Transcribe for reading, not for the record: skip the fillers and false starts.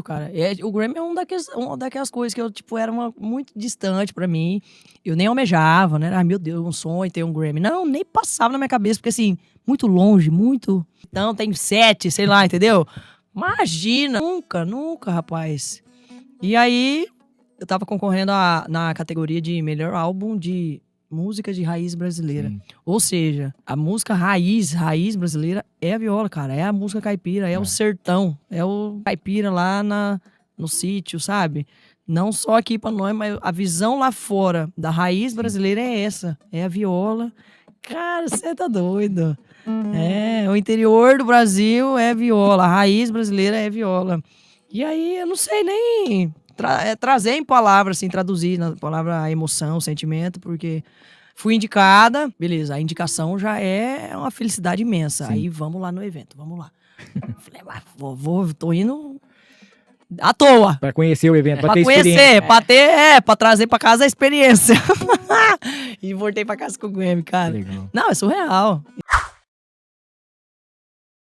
Cara. O Grammy é uma daquelas coisas que eu, tipo, era muito distante pra mim. Eu nem almejava, né? Ai, meu Deus, um sonho ter um Grammy. Não, nem passava na minha cabeça, porque assim, muito longe, muito. Então tem 7, sei lá, entendeu? Imagina! Nunca, rapaz. E aí, eu tava concorrendo na categoria de melhor álbum de música de raiz brasileira. Sim. Ou seja, a música raiz brasileira é a viola, cara. É a música caipira, é o sertão. É o caipira lá no sítio, sabe? Não só aqui pra nós, mas a visão lá fora da raiz brasileira é essa. É a viola. Cara, você tá doido. O interior do Brasil é viola. A raiz brasileira é viola. E aí, eu não sei nem trazer em palavras, assim, traduzir na palavra a emoção, o sentimento, porque fui indicada, beleza, a indicação já é uma felicidade imensa. Sim. Aí vamos lá no evento, vamos lá. Falei, tô indo à toa. Pra conhecer o evento, pra ter conhecer, experiência. pra trazer pra casa a experiência. E voltei pra casa com o Grammy, cara. Legal. Não, é surreal.